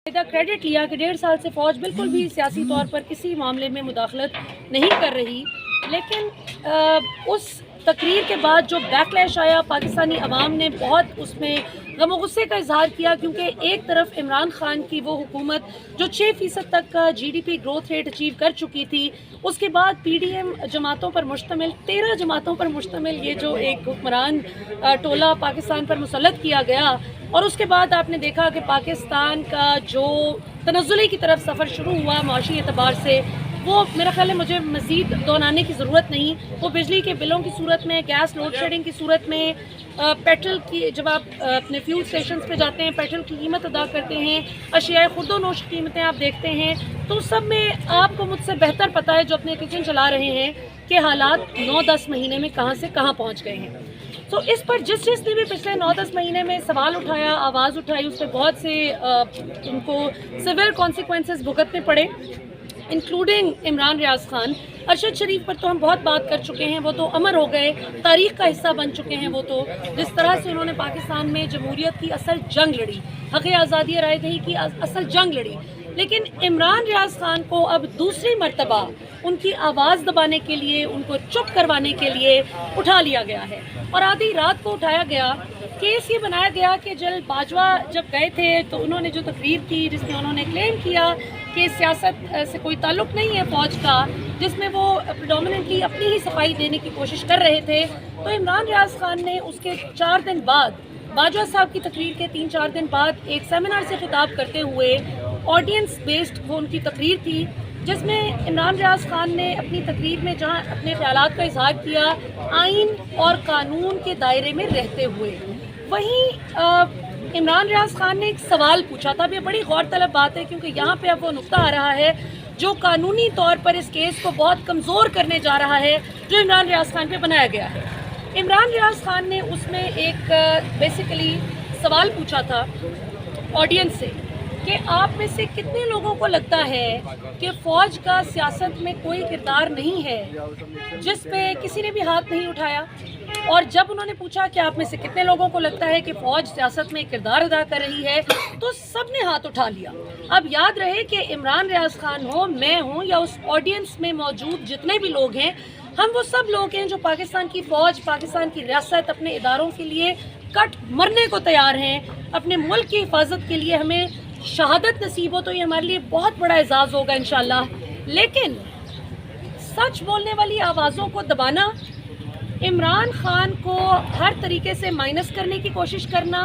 Credit लिया कि 1.5 साल से फ़ौज बिल्कुल भी सियासी तौर पर किसी मामले में मुदाखलत नहीं कर रही, लेकिन उस तकरीर के बाद जो बैकलैश आया, पाकिस्तानी अवाम ने बहुत उसमें गम गुस्से का इजहार किया, क्योंकि एक तरफ इमरान खान की वो हुकूमत जो 6% तक का GDP ग्रोथ रेट अचीव कर चुकी थी, उसके बाद PDM जमातों पर मुश्तमिल 13 जमातों पर मुश्तमिल ये जो एक हुक्मरान टोला पाकिस्तान पर मुसल्लत किया गया, और उसके बाद आपने देखा कि पाकिस्तान का जो तनज़्ज़ुली की तरफ सफ़र शुरू हुआ माशी एतबार से, वो मेरा ख्याल है मुझे मज़ीद दोहराने की ज़रूरत नहीं। वो बिजली के बिलों की सूरत में, गैस लोड शेडिंग की सूरत में, पेट्रोल की जब आप अपने फ्यूल स्टेशंस पे जाते हैं, पेट्रोल की कीमत अदा करते हैं, अशिया खुर्दो नोश की कीमतें आप देखते हैं, तो सब में आपको मुझसे बेहतर पता है जो अपने किचन चला रहे हैं कि हालात 9-10 महीने में कहाँ से कहाँ पहुँच गए हैं। तो इस पर जिसने भी पिछले 9-10 महीने में सवाल उठाया, आवाज़ उठाई, उस पर बहुत से उनको सिवियर कॉन्सिक्वेंसेस भुगतने पड़े, इंक्लूडिंग इमरान रियाज खान। अरशद शरीफ पर तो हम बहुत बात कर चुके हैं, वो तो अमर हो गए, तारीख़ का हिस्सा बन चुके हैं। वो तो जिस तरह से उन्होंने पाकिस्तान में जमहूरियत की असल जंग लड़ी, हक़ आज़ादी राय दही की असल जंग लड़ी, लेकिन इमरान रियाज खान को अब दूसरी मर्तबा उनकी आवाज़ दबाने के लिए, उनको चुप करवाने के लिए उठा लिया गया है। और आधी रात को उठाया गया, केस ये बनाया गया कि जल बाजवा जब गए थे तो उन्होंने जो तकरीर की जिसमें उन्होंने क्लेम किया कि सियासत से कोई ताल्लुक़ नहीं है फ़ौज का, जिसमें वो प्रेडोमिनेंटली अपनी ही सफाई देने की कोशिश कर रहे थे, तो इमरान रियाज खान ने उसके 4 दिन बाद, बाजवा साहब की तकरीर के 3-4 दिन बाद एक सेमिनार से खिताब करते हुए, ऑडियंस बेस्ड वो उनकी तकरीर थी, जिसमें इमरान रियाज खान ने अपनी तकरीर में जहां अपने ख्यालात का इजहार किया आइन और कानून के दायरे में रहते हुए, वहीं इमरान रियाज खान ने एक सवाल पूछा था। अब ये बड़ी गौर तलब बात है, क्योंकि यहाँ पे अब वो नुक्ता आ रहा है जो कानूनी तौर पर इस केस को बहुत कमज़ोर करने जा रहा है, जो इमरान रियाज खान पे बनाया गया है। इमरान रियाज खान ने उसमें एक बेसिकली सवाल पूछा था ऑडियंस से कि आप में से कितने लोगों को लगता है कि फ़ौज का सियासत में कोई किरदार नहीं है, जिस पे किसी ने भी हाथ नहीं उठाया। और जब उन्होंने पूछा कि आप में से कितने लोगों को लगता है कि फ़ौज सियासत में किरदार अदा कर रही है, तो सब ने हाथ उठा लिया। अब याद रहे कि इमरान रियाज खान हो, मैं हूँ, या उस ऑडियंस में मौजूद जितने भी लोग हैं, हम वो सब लोग हैं जो पाकिस्तान की फ़ौज, पाकिस्तान की रियासत, अपने इदारों के लिए कट मरने को तैयार हैं। अपने मुल्क की हिफाजत के लिए हमें शहादत नसीब हो तो ये हमारे लिए बहुत बड़ा एजाज़ होगा इंशाल्लाह। लेकिन सच बोलने वाली आवाज़ों को दबाना, इमरान खान को हर तरीके से माइनस करने की कोशिश करना,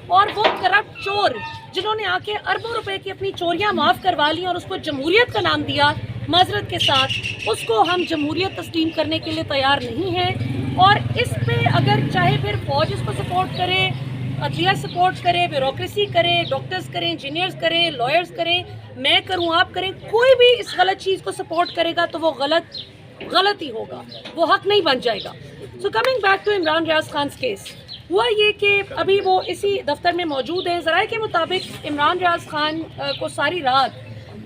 और वो करप्ट चोर जिन्होंने आके अरबों रुपए की अपनी चोरियां माफ़ करवा ली और उसको जमहूरियत का नाम दिया माजरत के साथ, उसको हम जमहूरियत तस्लीम करने के लिए तैयार नहीं हैं। और इस पे अगर चाहे फिर फ़ौज इसको सपोर्ट करे, अदलिया सपोर्ट करे, ब्यूरोक्रेसी करे, डॉक्टर्स करें, इंजीनियर्स करें, लॉयर्स करें, मैं करूं, आप करें, कोई भी इस गलत चीज़ को सपोर्ट करेगा तो वो गलत ही होगा, वो हक नहीं बन जाएगा। So coming back to Imran Riaz Khan case, हुआ ये कि अभी वो इसी दफ्तर में मौजूद है। ज़राए के मुताबिक इमरान रियाज खान को सारी रात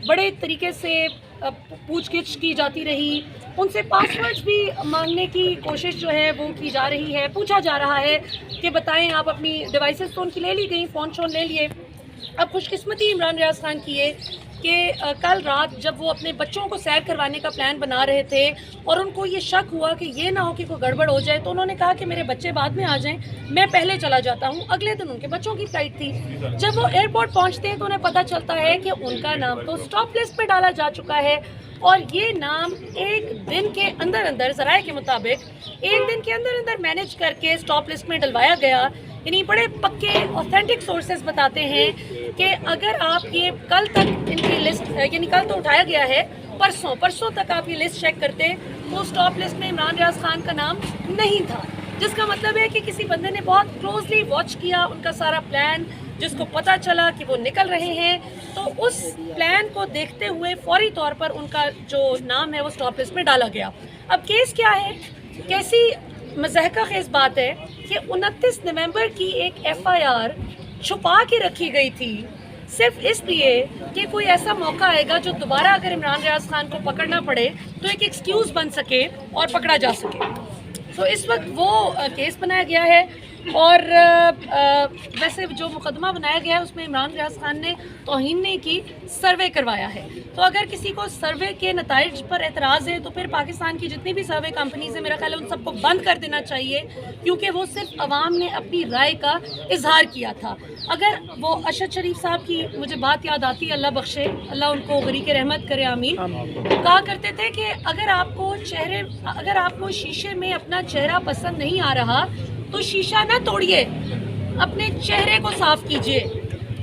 बड़े तरीके से पूछगिछ की जाती रही, उनसे पासवर्ड्स भी मांगने की कोशिश जो है वो की जा रही है। पूछा जा रहा है कि बताएं आप अपनी डिवाइसेस, तो उनकी ले ली गई, फ़ोन शोन ले लिए। अब खुशकिस्मती इमरान रियाज खान की है कि कल रात जब वो अपने बच्चों को सैर करवाने का प्लान बना रहे थे और उनको ये शक हुआ कि ये ना हो कि कोई गड़बड़ हो जाए, तो उन्होंने कहा कि मेरे बच्चे बाद में आ जाएं, मैं पहले चला जाता हूँ। अगले दिन उनके बच्चों की फ़्लाइट थी। जब वो एयरपोर्ट पहुँचते हैं तो उन्हें पता चलता है कि उनका नाम तो स्टॉप लिस्ट पर डाला जा चुका है, और ये नाम एक दिन के अंदर अंदर, ज़राए के मुताबिक एक दिन के अंदर अंदर मैनेज करके स्टॉप लिस्ट में डलवाया गया। यानी बड़े पक्के ऑथेंटिक सोर्सेज बताते हैं कि अगर आप ये कल तक इनकी लिस्ट, यानी कल तो उठाया गया है, परसों तक आप ये लिस्ट चेक करते तो स्टॉप लिस्ट में इमरान रियाज खान का नाम नहीं था, जिसका मतलब है कि किसी बंदे ने बहुत क्लोजली वॉच किया उनका सारा प्लान, जिसको पता चला कि वो निकल रहे हैं, तो उस प्लान को देखते हुए फौरी तौर पर उनका जो नाम है वो स्टॉप लिस्ट में डाला गया। अब केस क्या है, कैसी मज़हका खेज बात है कि 29 नवंबर की एक FIR छुपा के रखी गई थी, सिर्फ इसलिए कि कोई ऐसा मौका आएगा जो दोबारा अगर इमरान रियाज खान को पकड़ना पड़े तो एक एक्सक्यूज़ बन सके और पकड़ा जा सके। तो इस वक्त वो केस बनाया गया है اور ویسے جو مقدمہ بنایا گیا ہے اس میں عمران ریاض خان نے توہین نہیں کی، سروے کروایا ہے. تو اگر کسی کو سروے کے نتائج پر اعتراض ہے تو پھر پاکستان کی جتنی بھی سروے کمپنیز ہیں میرا خیال ہے ان سب کو بند کر دینا چاہیے، کیونکہ وہ صرف عوام نے اپنی رائے کا اظہار کیا تھا. اگر وہ اشد شریف صاحب کی مجھے بات یاد آتی ہے، اللہ بخشے، اللہ ان کو غریق رحمت کرے، آمین. کہا کرتے تھے کہ اگر آپ کو شیشے میں اپنا چہرہ پسند نہیں آ رہا تو شیشہ نہ توڑیے، اپنے چہرے کو صاف کیجیے.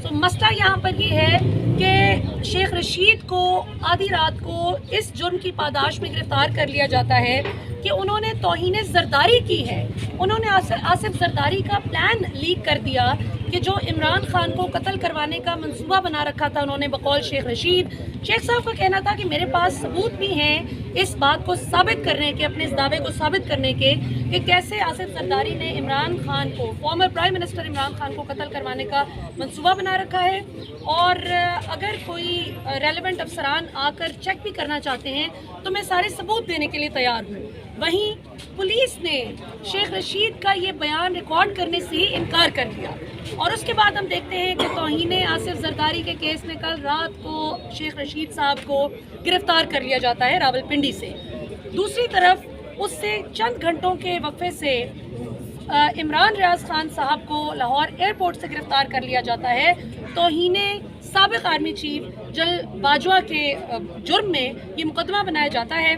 تو مسئلہ یہاں پر یہ ہے کہ شیخ رشید کو آدھی رات کو اس جرم کی پاداش میں گرفتار کر لیا جاتا ہے کہ انہوں نے توہین زرداری کی ہے. انہوں نے آصف زرداری کا پلان لیک کر دیا کہ جو عمران خان کو قتل کروانے کا منصوبہ بنا رکھا تھا انہوں نے بقول شیخ رشید. شیخ صاحب کا کہنا تھا کہ میرے پاس ثبوت بھی ہیں اس بات کو ثابت کرنے کے، اپنے اس دعوے کو ثابت کرنے کے کہ کیسے آصف زرداری نے عمران خان کو، former prime minister Imran Khan کو قتل کروانے کا منصوبہ بنا رکھا ہے. اور اگر کوئی ریلیونٹ افسران آ کر چیک بھی کرنا چاہتے ہیں تو میں سارے ثبوت دینے کے لیے تیار ہوں. وہیں پولیس نے شیخ رشید کا یہ بیان ریکارڈ کرنے سے ہی انکار کر دیا. اور اس کے بعد ہم دیکھتے ہیں کہ توہین آصف زرداری کے کیس میں کل رات کو شیخ رشید صاحب کو گرفتار کر لیا جاتا ہے راولپنڈی سے. دوسری طرف اس سے چند گھنٹوں کے وقفے سے عمران ریاض خان صاحب کو لاہور ایئرپورٹ سے گرفتار کر لیا جاتا ہے توہین سابق آرمی چیف جنرل باجوہ کے جرم میں. یہ مقدمہ بنایا جاتا ہے.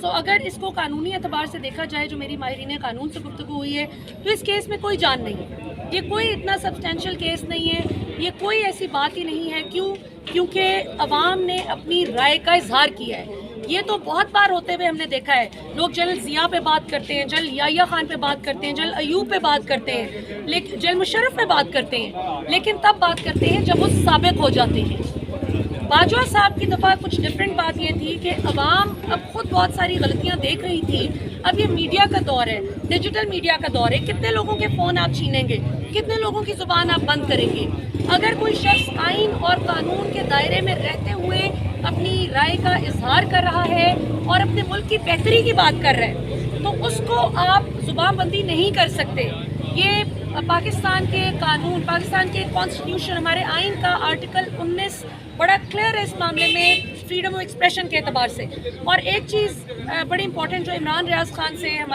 سو اگر اس کو قانونی اعتبار سے دیکھا جائے، جو میری ماہرین قانون سے گفتگو ہوئی ہے، تو اس کیس میں کوئی جان نہیں. یہ کوئی اتنا سبسٹینشیل کیس نہیں ہے، یہ کوئی ایسی بات ہی نہیں ہے. کیونکہ عوام نے اپنی رائے کا اظہار کیا ہے. یہ تو بہت بار ہوتے ہوئے ہم نے دیکھا ہے، لوگ جنرل ضیاء پہ بات کرتے ہیں، جنرل یحییٰ خان پہ بات کرتے ہیں، جنرل ایوب پہ بات کرتے ہیں، جنرل مشرف پہ بات کرتے ہیں، لیکن تب بات کرتے ہیں جب وہ سابق ہو جاتے ہیں. باجوہ صاحب کی دفعہ کچھ ڈفرینٹ بات یہ تھی کہ عوام اب خود بہت ساری غلطیاں دیکھ رہی تھی. اب یہ میڈیا کا دور ہے، ڈیجیٹل میڈیا کا دور ہے. کتنے لوگوں کے فون آپ چھینیں گے، کتنے لوگوں کی زبان آپ بند کریں گے؟ اگر کوئی شخص آئین اور قانون کے دائرے میں رہتے ہوئے اپنی رائے کا اظہار کر رہا ہے اور اپنے ملک کی بہتری کی بات کر رہا ہے تو اس کو آپ زبان بندی نہیں کر سکتے. یہ پاکستان کے قانون، پاکستان کے کانسٹیٹیوشن، ہمارے آئین کا آرٹیکل 19 بڑا کلیئر ہے اس معاملے میں فریڈم آف ایکسپریشن کے اعتبار سے. اور ایک چیز بڑی امپورٹنٹ جو عمران ریاض خان سے ہمارے